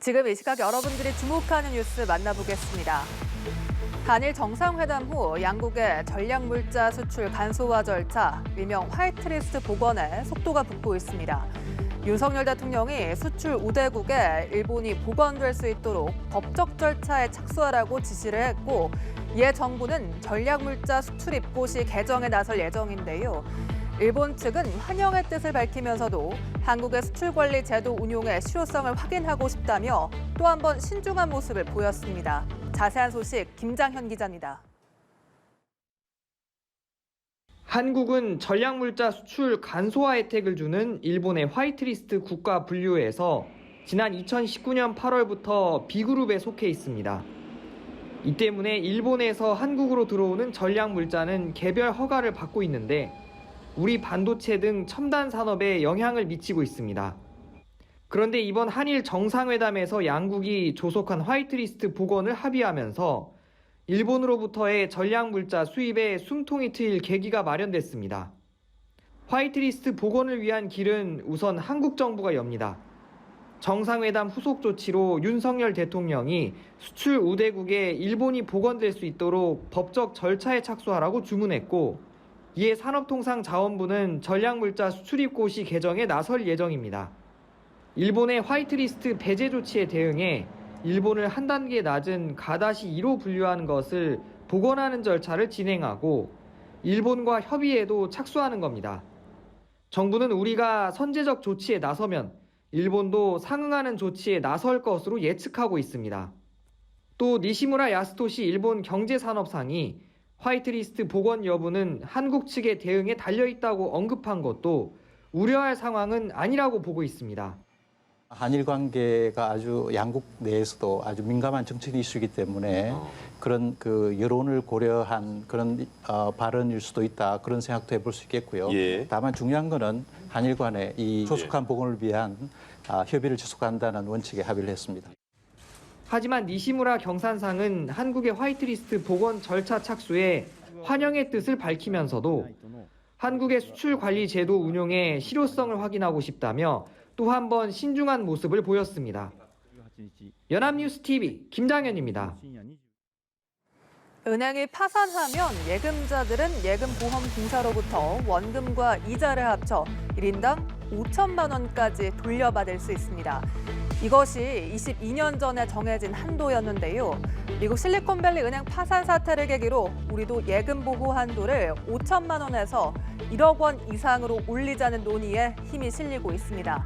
지금 이 시각 여러분들이 주목하는 뉴스 만나보겠습니다. 한일 정상회담 후 양국의 전략물자 수출 간소화 절차, 일명 화이트리스트 복원에 속도가 붙고 있습니다. 윤석열 대통령이 수출 우대국에 일본이 복원될 수 있도록 법적 절차에 착수하라고 지시를 했고, 이에 정부는 전략물자 수출 입고시 개정에 나설 예정인데요. 일본 측은 환영의 뜻을 밝히면서도 한국의 수출관리 제도 운용의 실효성을 확인하고 싶다며 또 한 번 신중한 모습을 보였습니다. 자세한 소식 김장현 기자입니다. 한국은 전략물자 수출 간소화 혜택을 주는 일본의 화이트리스트 국가 분류에서 지난 2019년 8월부터 B그룹에 속해 있습니다. 이 때문에 일본에서 한국으로 들어오는 전략물자는 개별 허가를 받고 있는데 우리 반도체 등 첨단 산업에 영향을 미치고 있습니다. 그런데 이번 한일 정상회담에서 양국이 조속한 화이트리스트 복원을 합의하면서 일본으로부터의 전략물자 수입에 숨통이 트일 계기가 마련됐습니다. 화이트리스트 복원을 위한 길은 우선 한국 정부가 엽니다. 정상회담 후속 조치로 윤석열 대통령이 수출 우대국에 일본이 복원될 수 있도록 법적 절차에 착수하라고 주문했고, 이에 산업통상자원부는 전략물자 수출입고시 개정에 나설 예정입니다. 일본의 화이트리스트 배제 조치에 대응해 일본을 한 단계 낮은 가다시2로 분류하는 것을 복원하는 절차를 진행하고 일본과 협의에도 착수하는 겁니다. 정부는 우리가 선제적 조치에 나서면 일본도 상응하는 조치에 나설 것으로 예측하고 있습니다. 또 니시무라 야스토시 일본 경제산업상이 화이트리스트 복원 여부는 한국 측의 대응에 달려있다고 언급한 것도 우려할 상황은 아니라고 보고 있습니다. 한일 관계가 아주 양국 내에서도 아주 민감한 정책 이슈이기 때문에 그런 여론을 고려한 그런 발언일 수도 있다, 그런 생각도 해볼 수 있겠고요. 예. 다만 중요한 거는 한일 간의 이 조속한 복원을 위한 협의를 지속한다는 원칙에 합의를 했습니다. 하지만 니시무라 경산상은 한국의 화이트리스트 복원 절차 착수에 환영의 뜻을 밝히면서도 한국의 수출 관리 제도 운용의 실효성을 확인하고 싶다며 또 한 번 신중한 모습을 보였습니다. 연합뉴스TV 김장현입니다. 은행이 파산하면 예금자들은 예금보험공사로부터 원금과 이자를 합쳐 1인당 5천만 원까지 돌려받을 수 있습니다. 이것이 22년 전에 정해진 한도였는데요. 미국 실리콘밸리 은행 파산 사태를 계기로 우리도 예금보호 한도를 5천만 원에서 1억 원 이상으로 올리자는 논의에 힘이 실리고 있습니다.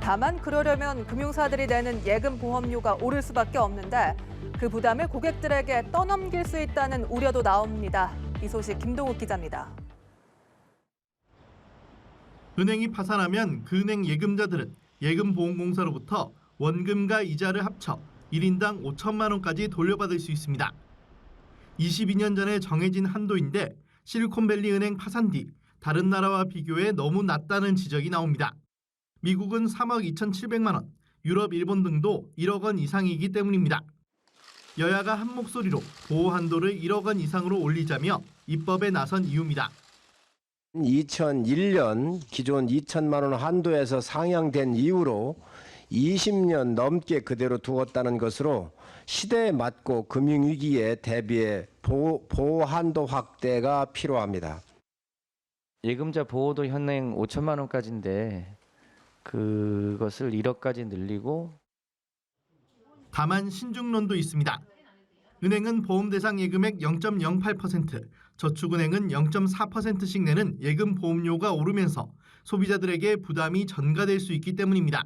다만 그러려면 금융사들이 내는 예금보험료가 오를 수밖에 없는데 그 부담을 고객들에게 떠넘길 수 있다는 우려도 나옵니다. 이 소식 김동욱 기자입니다. 은행이 파산하면 그 은행 예금자들은 예금보험공사로부터 원금과 이자를 합쳐 1인당 5천만 원까지 돌려받을 수 있습니다. 22년 전에 정해진 한도인데 실리콘밸리 은행 파산 뒤 다른 나라와 비교해 너무 낮다는 지적이 나옵니다. 미국은 3억 2,700만 원, 유럽, 일본 등도 1억 원 이상이기 때문입니다. 여야가 한 목소리로 보호 한도를 1억 원 이상으로 올리자며 입법에 나선 이유입니다. 2001년 기존 2천만 원 한도에서 상향된 이후로 20년 넘게 그대로 두었다는 것으로 시대에 맞고 금융위기에 대비해 보호 한도 확대가 필요합니다. 예금자 보호도 현행 5천만 원까지인데 그것을 1억까지 늘리고. 다만 신중론도 있습니다. 은행은 보험 대상 예금액 0.08%, 저축은행은 0.4%씩 내는 예금 보험료가 오르면서 소비자들에게 부담이 전가될 수 있기 때문입니다.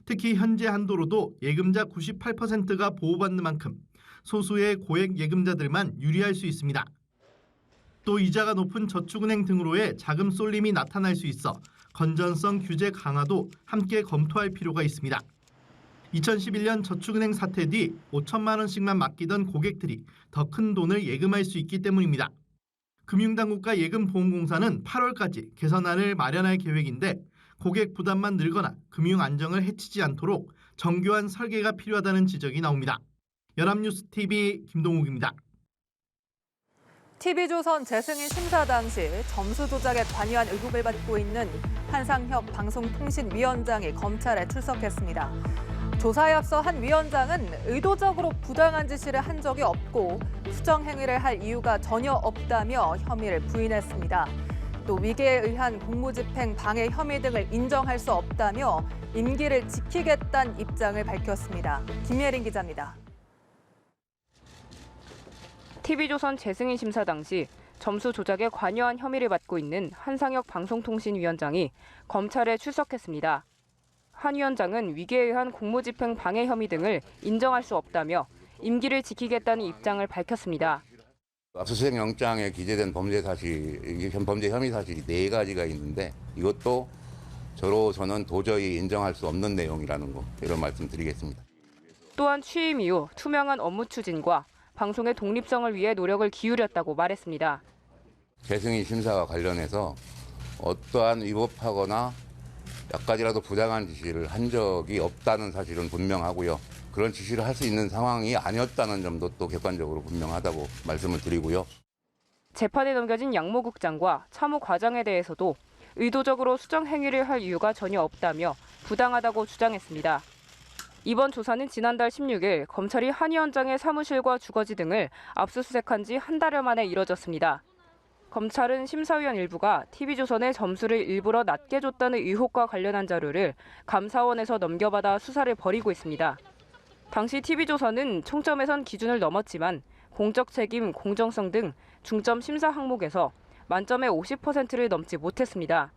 특히 현재 한도로도 예금자 98%가 보호받는 만큼 소수의 고액 예금자들만 유리할 수 있습니다. 또 이자가 높은 저축은행 등으로의 자금 쏠림이 나타날 수 있어 건전성 규제 강화도 함께 검토할 필요가 있습니다. 2011년 저축은행 사태 뒤 5천만 원씩만 맡기던 고객들이 더 큰 돈을 예금할 수 있기 때문입니다. 금융당국과 예금보험공사는 8월까지 개선안을 마련할 계획인데 고객 부담만 늘거나 금융 안정을 해치지 않도록 정교한 설계가 필요하다는 지적이 나옵니다. 연합뉴스TV 김동욱입니다. TV조선 재승인 심사 당시 점수 조작에 관여한 의혹을 받고 있는 한상혁 방송통신위원장이 검찰에 출석했습니다. 조사에 앞서 한 위원장은 의도적으로 부당한 지시를 한 적이 없고 수정 행위를 할 이유가 전혀 없다며 혐의를 부인했습니다. 또 위계에 의한 공무집행 방해 혐의 등을 인정할 수 없다며 임기를 지키겠다는 입장을 밝혔습니다. 김예린 기자입니다. TV조선 재승인 심사 당시 점수 조작에 관여한 혐의를 받고 있는 한상혁 방송통신위원장이 검찰에 출석했습니다. 한 위원장은 위계에 의한 공무집행 방해 혐의 등을 인정할 수 없다며 임기를 지키겠다는 입장을 밝혔습니다. 압수수색 영장에 기재된 범죄 혐의 사실이 4가지가 있는데 이것도 저로서는 도저히 인정할 수 없는 내용이라는 거 이런 말씀드리겠습니다. 또한 취임 이후 투명한 업무 추진과 방송의 독립성을 위해 노력을 기울였다고 말했습니다. 재승인 심사와 관련해서 어떠한 위법하거나 약간이라도 부당한 지시를 한 적이 없다는 사실은 분명하고요. 그런 지시를 할 수 있는 상황이 아니었다는 점도 또 객관적으로 분명하다고 말씀을 드리고요. 재판에 넘겨진 양모 국장과 차모 과장에 대해서도 의도적으로 수정 행위를 할 이유가 전혀 없다며 부당하다고 주장했습니다. 이번 조사는 지난달 16일 검찰이 한 위원장의 사무실과 주거지 등을 압수수색한 지 한 달여 만에 이뤄졌습니다. 검찰은 심사위원 일부가 TV조선에 점수를 일부러 낮게 줬다는 의혹과 관련한 자료를 감사원에서 넘겨받아 수사를 벌이고 있습니다. 당시 TV조선은 총점에선 기준을 넘었지만 공적 책임, 공정성 등 중점 심사 항목에서 만점의 50%를 넘지 못했습니다.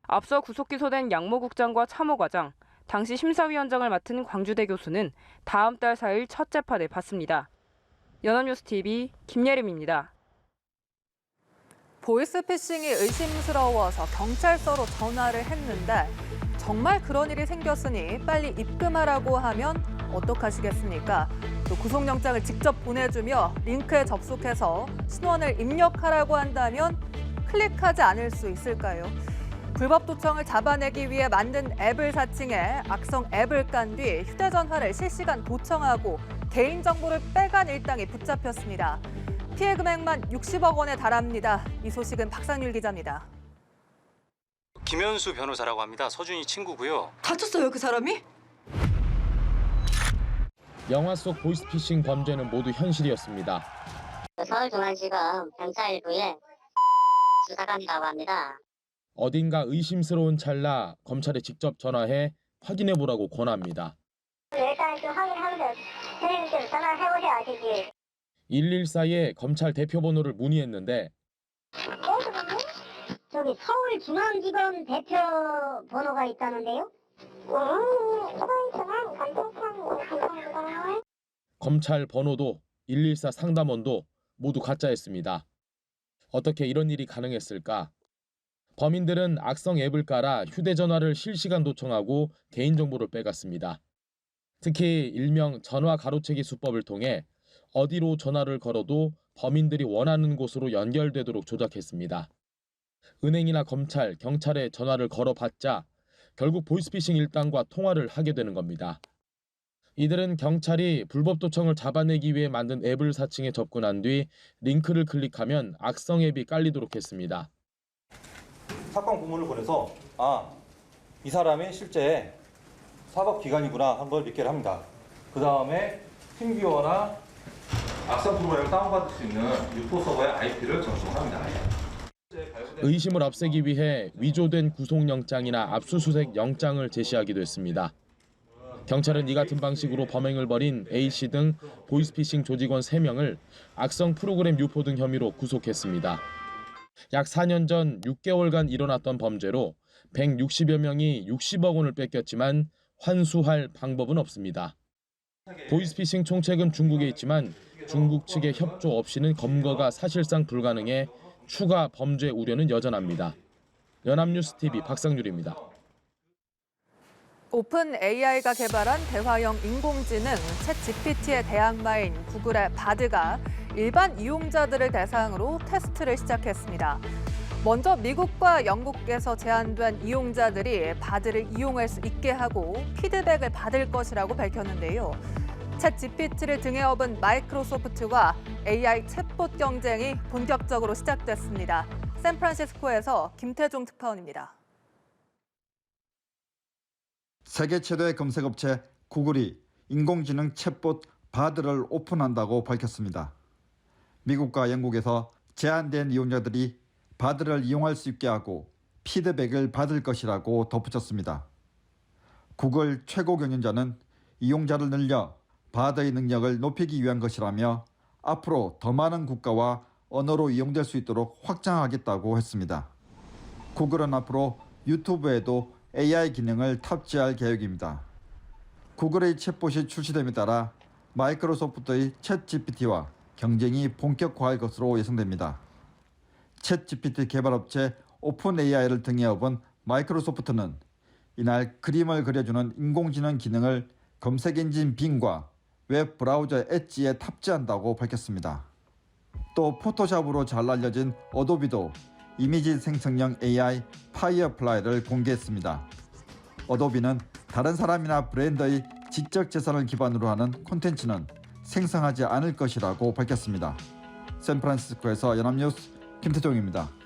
앞서 구속 기소된 양모 국장과 차모 과장, 당시 심사위원장을 맡은 광주대 교수는 다음 달 4일 첫 재판을 받습니다. 연합뉴스TV 김예림입니다. 보이스피싱이 의심스러워서 경찰서로 전화를 했는데 정말 그런 일이 생겼으니 빨리 입금하라고 하면 어떡하시겠습니까? 또 구속영장을 직접 보내주며 링크에 접속해서 신원을 입력하라고 한다면 클릭하지 않을 수 있을까요? 불법 도청을 잡아내기 위해 만든 앱을 사칭해 악성 앱을 깐 뒤 휴대전화를 실시간 도청하고 개인정보를 빼간 일당이 붙잡혔습니다. 피해 금액만 60억 원에 달합니다. 이 소식은 박상률 기자입니다. 김현수 변호사라고 합니다. 서준이 친구고요. 다쳤어요, 그 사람이? 영화 속 보이스피싱 범죄는 모두 현실이었습니다. 서울중앙지검 경찰부에 수사관이라고 합니다. 어딘가 의심스러운 찰나 검찰에 직접 전화해 확인해보라고 권합니다. 일단 좀 확인하면서 선생님 좀 전화해보셔야지. 114에 검찰 대표번호를 문의했는데 저기 서울중앙지검 대표 번호가 있다는데요? 서울중앙 감독관. 검찰 번호도 114 상담원도 모두 가짜였습니다. 어떻게 이런 일이 가능했을까? 범인들은 악성 앱을 깔아 휴대전화를 실시간 도청하고 개인정보를 빼갔습니다. 특히 일명 전화 가로채기 수법을 통해 어디로 전화를 걸어도 범인들이 원하는 곳으로 연결되도록 조작했습니다. 은행이나 검찰, 경찰에 전화를 걸어봤자 결국 보이스피싱 일당과 통화를 하게 되는 겁니다. 이들은 경찰이 불법 도청을 잡아내기 위해 만든 앱을 사칭해 접근한 뒤 링크를 클릭하면 악성 앱이 깔리도록 했습니다. 사건 공문을 보내서 이 사람이 실제 사법기관이구나 한 걸 믿게 합니다. 그 다음에 팀뷰어나 악성 프로그램을 다운받을 수 있는 유포 서버의 IP를 전송합니다. 의심을 없애기 위해 위조된 구속영장이나 압수수색 영장을 제시하기도 했습니다. 경찰은 이 같은 방식으로 범행을 벌인 A씨 등 보이스피싱 조직원 3명을 악성 프로그램 유포 등 혐의로 구속했습니다. 약 4년 전 6개월간 일어났던 범죄로 160여 명이 60억 원을 뺏겼지만 환수할 방법은 없습니다. 보이스피싱 총책은 중국에 있지만 중국 측의 협조 없이는 검거가 사실상 불가능해 추가 범죄 우려는 여전합니다. 연합뉴스TV 박상률입니다. 오픈 AI가 개발한 대화형 인공지능 챗GPT의 대항마인 구글의 바드가 일반 이용자들을 대상으로 테스트를 시작했습니다. 먼저 미국과 영국에서 제한된 이용자들이 바드를 이용할 수 있게 하고 피드백을 받을 것이라고 밝혔는데요. 챗GPT를 등에 업은 마이크로소프트와 AI 챗봇 경쟁이 본격적으로 시작됐습니다. 샌프란시스코에서 김태종 특파원입니다. 세계 최대의 검색업체 구글이 인공지능 챗봇 바드를 오픈한다고 밝혔습니다. 미국과 영국에서 제한된 이용자들이 바드를 이용할 수 있게 하고 피드백을 받을 것이라고 덧붙였습니다. 구글 최고 경영자는 이용자를 늘려 바드의 능력을 높이기 위한 것이라며 앞으로 더 많은 국가와 언어로 이용될 수 있도록 확장하겠다고 했습니다. 구글은 앞으로 유튜브에도 AI 기능을 탑재할 계획입니다. 구글의 챗봇이 출시됨에 따라 마이크로소프트의 챗GPT와 경쟁이 본격화할 것으로 예상됩니다. 챗GPT 개발업체 오픈AI를 등에 업은 마이크로소프트는 이날 그림을 그려주는 인공지능 기능을 검색 엔진 빙과 웹 브라우저 엣지에 탑재한다고 밝혔습니다. 또 포토샵으로 잘 알려진 어도비도 이미지 생성형 AI 파이어플라이를 공개했습니다. 어도비는 다른 사람이나 브랜드의 지적 재산을 기반으로 하는 콘텐츠는 생성하지 않을 것이라고 밝혔습니다. 샌프란시스코에서 연합뉴스 김태종입니다.